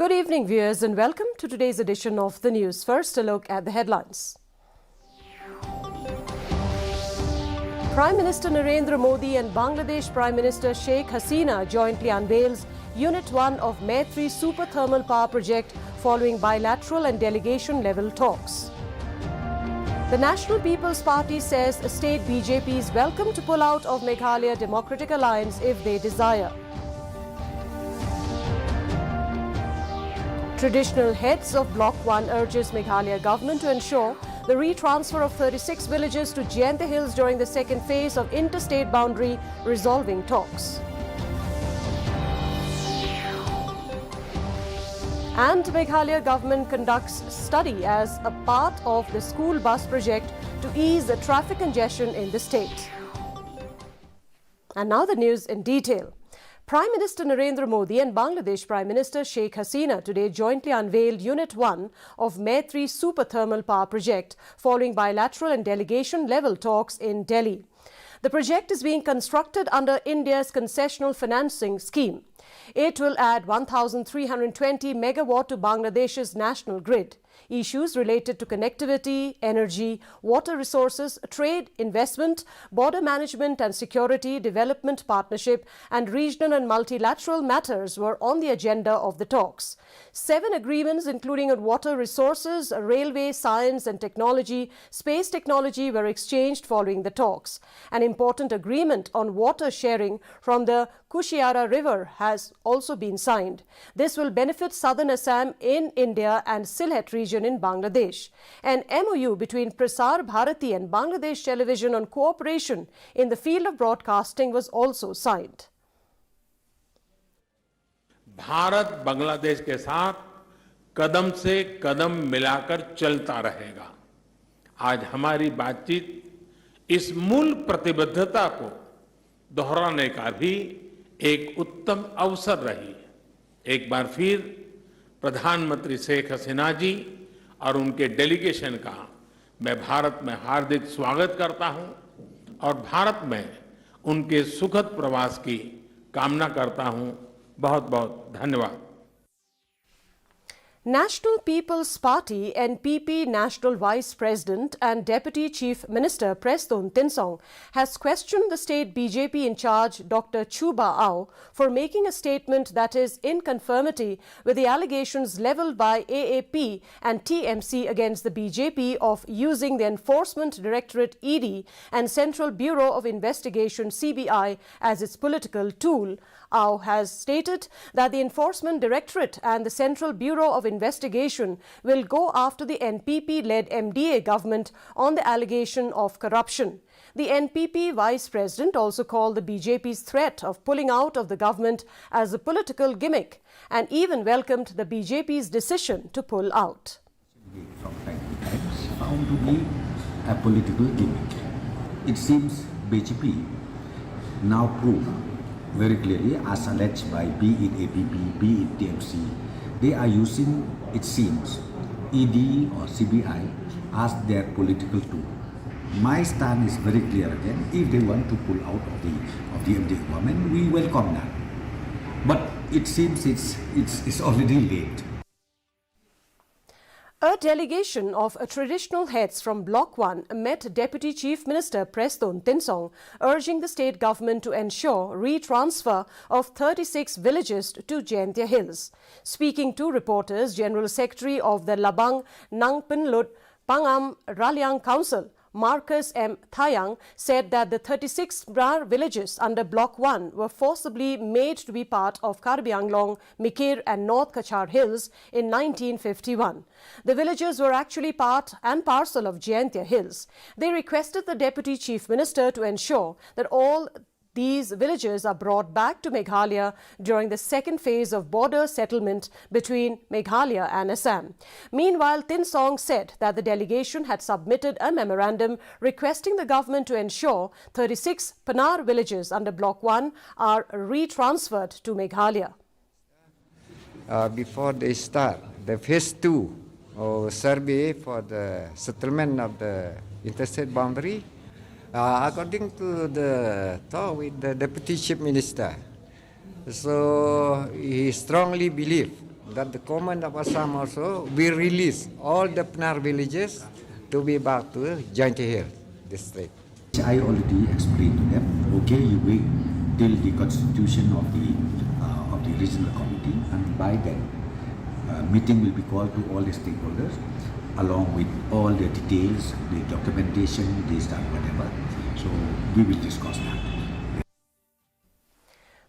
Good evening, viewers, and welcome to today's edition of the news. First, a look at the headlines. Prime Minister Narendra Modi and Bangladesh Prime Minister Sheikh Hasina jointly unveils Unit 1 of MEGHALAYA Super Thermal Power Project following bilateral and delegation-level talks. The National People's Party says state BJP is welcome to pull out of Meghalaya Democratic Alliance if they desire. Traditional heads of Bloc 1 urges Meghalaya government to ensure the retransfer of 36 villages to Jaintia Hills during the second phase of interstate boundary resolving talks. And Meghalaya government conducts study as a part of the school bus project to ease the traffic congestion in the state. And now the news in detail. Prime Minister Narendra Modi and Bangladesh Prime Minister Sheikh Hasina today jointly unveiled Unit 1 of MEGHALAYA Super Thermal Power Project following bilateral and delegation-level talks in Delhi. The project is being constructed under India's concessional financing scheme. It will add 1,320 megawatt to Bangladesh's national grid. Issues related to connectivity, energy, water resources, trade, investment, border management and security, development partnership and regional and multilateral matters were on the agenda of the talks. 7 agreements including on water resources, railway, science and technology, space technology were exchanged following the talks. An important agreement on water sharing from the Kushiara River has also been signed. This will benefit southern Assam in India and Sylhet region in Bangladesh. An MOU between Prasar Bharati and Bangladesh Television on cooperation in the field of broadcasting was also signed. Bharat Bangladesh के साथ कदम से कदम मिलाकर चलता रहेगा। आज हमारी बातचीत इस मूल प्रतिबद्धता को दोहराने का भी एक उत्तम अवसर रही। एक बार फिर प्रधानमंत्री शेख हसीना जी और उनके डेलीगेशन का मैं भारत में हार्दिक स्वागत करता हूं और भारत में उनके सुखद प्रवास की कामना करता हूं। बहुत बहुत धन्यवाद। National People's Party NPP National Vice President and Deputy Chief Minister Prestone has questioned the state BJP in charge Dr. Chuba Ao for making a statement that is in conformity with the allegations levelled by AAP and TMC against the BJP of using the Enforcement Directorate ED and Central Bureau of Investigation CBI as its political tool. Ao has stated that the Enforcement Directorate and the Central Bureau of Investigation will go after the NPP-led MDA government on the allegation of corruption. The NPP Vice President also called the BJP's threat of pulling out of the government as a political gimmick and even welcomed the BJP's decision to pull out. From time to time found to be a political gimmick. It seems BJP now prove very clearly, as alleged by be it APP, be it TMC, they are using, it seems, ED or CBI as their political tool. My stand is very clear again. If they want to pull out of the MDA government, we welcome that. But it seems it's already late. A delegation of traditional heads from Bloc 1 met Deputy Chief Minister Prestone urging the state government to ensure retransfer of 36 villages to Jaintia Hills. Speaking to reporters, General Secretary of the Labang Nangpinlut Pangam Ralyang Council, Marcus M. Thayang, said that the 36 villages under Bloc 1 were forcibly made to be part of Karbi Anglong, Mikir and North Kachar Hills in 1951. The villages were actually part and parcel of Jaintia Hills. They requested the Deputy Chief Minister to ensure that all these villages are brought back to Meghalaya during the second phase of border settlement between Meghalaya and Assam. Meanwhile, Tinsong said that the delegation had submitted a memorandum requesting the government to ensure 36 Panar villages under Bloc 1 are retransferred to Meghalaya. Before they start the phase 2 survey for the settlement of the interstate boundary, according to the talk with the Deputy Chief Minister, so he strongly believes that the government of Assam also will release all the Pnar villages to be back to Jainti Hill district. I already explained to them, okay, you wait till the constitution of the regional committee, and by then meeting will be called to all the stakeholders along with all the details, the documentation, this, that, whatever. So we will discuss that.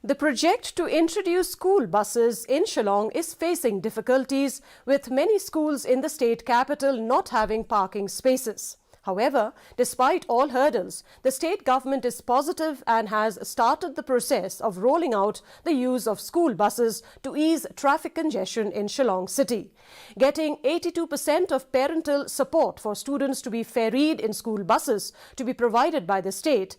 The project to introduce school buses in Shillong is facing difficulties, with many schools in the state capital not having parking spaces. However, despite all hurdles, the state government is positive and has started the process of rolling out the use of school buses to ease traffic congestion in Shillong city. Getting 82% of parental support for students to be ferried in school buses to be provided by the state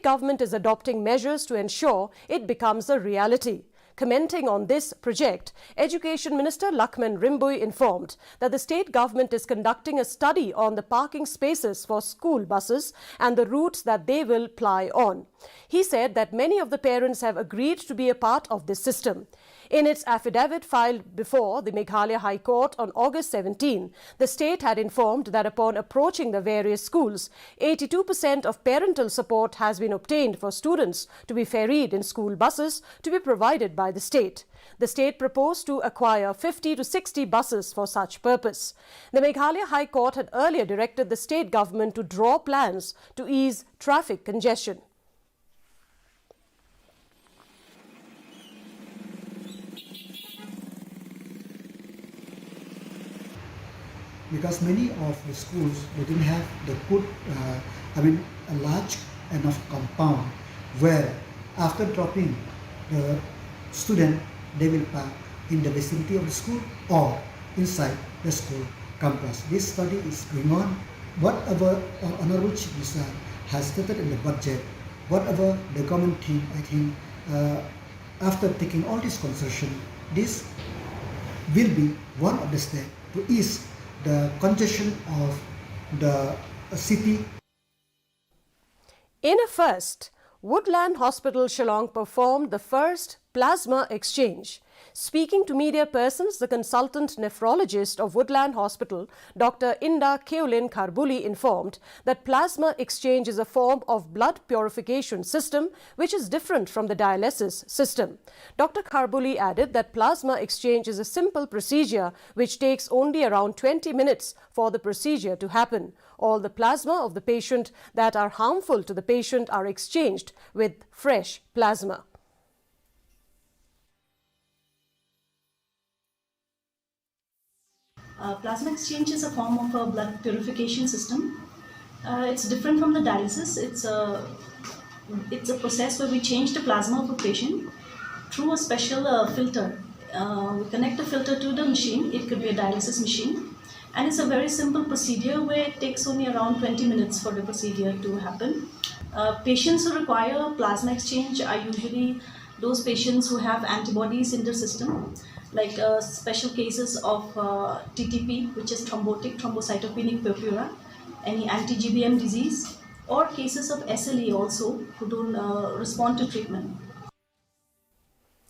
government is adopting measures to ensure it becomes a reality. Commenting on this project, Education Minister Lakman Rimbui informed that the state government is conducting a study on the parking spaces for school buses and the routes that they will ply on. He said that many of the parents have agreed to be a part of this system. In its affidavit filed before the Meghalaya High Court on August 17, the state had informed that upon approaching the various schools, 82% of parental support has been obtained for students to be ferried in school buses to be provided by the state. The state proposed to acquire 50 to 60 buses for such purpose. The Meghalaya High Court had earlier directed the state government to draw plans to ease traffic congestion. Because many of the schools, they didn't have the good, a large enough compound where after dropping the student, they will park in the vicinity of the school or inside the school campus. This study is going on. Whatever Honorable Chief Minister has stated in the budget, whatever the government team, I think, after taking all this concession, this will be one of the steps to ease the congestion of the city. In a first, Woodland Hospital Shillong performed the first plasma exchange. Speaking to media persons, the consultant nephrologist of Woodland Hospital, Dr. Inda Keolin Kharbuli, informed that plasma exchange is a form of blood purification system which is different from the dialysis system. Dr. Kharbuli added that plasma exchange is a simple procedure which takes only around 20 minutes for the procedure to happen. All the plasma of the patient that are harmful to the patient are exchanged with fresh plasma. Plasma exchange is a form of a blood purification system. It's different from the dialysis. It's a process where we change the plasma of a patient through a special filter. We connect the filter to the machine. It could be a dialysis machine. And it's a very simple procedure where it takes only around 20 minutes for the procedure to happen. Patients who require plasma exchange are usually those patients who have antibodies in their system, like special cases of TTP, which is thrombocytopenic purpura, any anti-GBM disease, or cases of SLE also who don't respond to treatment.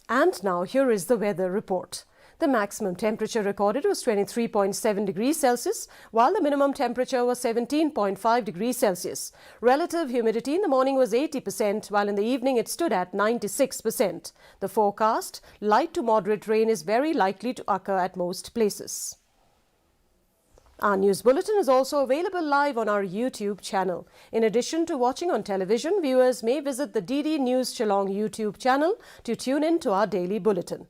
And now here is the weather report. The maximum temperature recorded was 23.7 degrees Celsius, while the minimum temperature was 17.5 degrees Celsius. Relative humidity in the morning was 80%, while in the evening it stood at 96%. The forecast, light to moderate rain is very likely to occur at most places. Our news bulletin is also available live on our YouTube channel. In addition to watching on television, viewers may visit the DD News Shillong YouTube channel to tune in to our daily bulletin.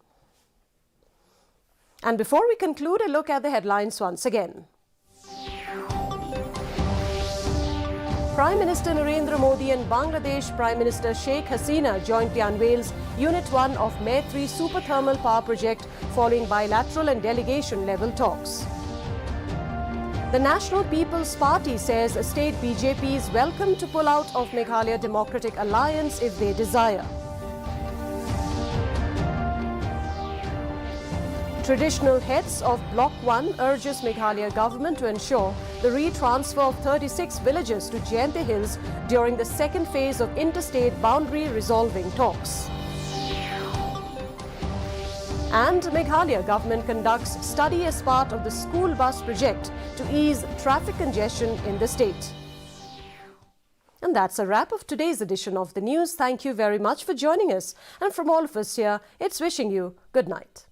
And before we conclude, a look at the headlines once again. Prime Minister Narendra Modi and Bangladesh Prime Minister Sheikh Hasina jointly unveils Unit 1 of MEGHALAYA Super Thermal Power Project following bilateral and delegation-level talks. The National People's Party says state BJP is welcome to pull out of Meghalaya Democratic Alliance if they desire. Traditional heads of Block 1 urges Meghalaya government to ensure the retransfer of 36 villages to Jainti Hills during the second phase of interstate boundary resolving talks. And Meghalaya government conducts study as part of the school bus project to ease traffic congestion in the state. And that's a wrap of today's edition of the news. Thank you very much for joining us. And from all of us here, it's wishing you good night.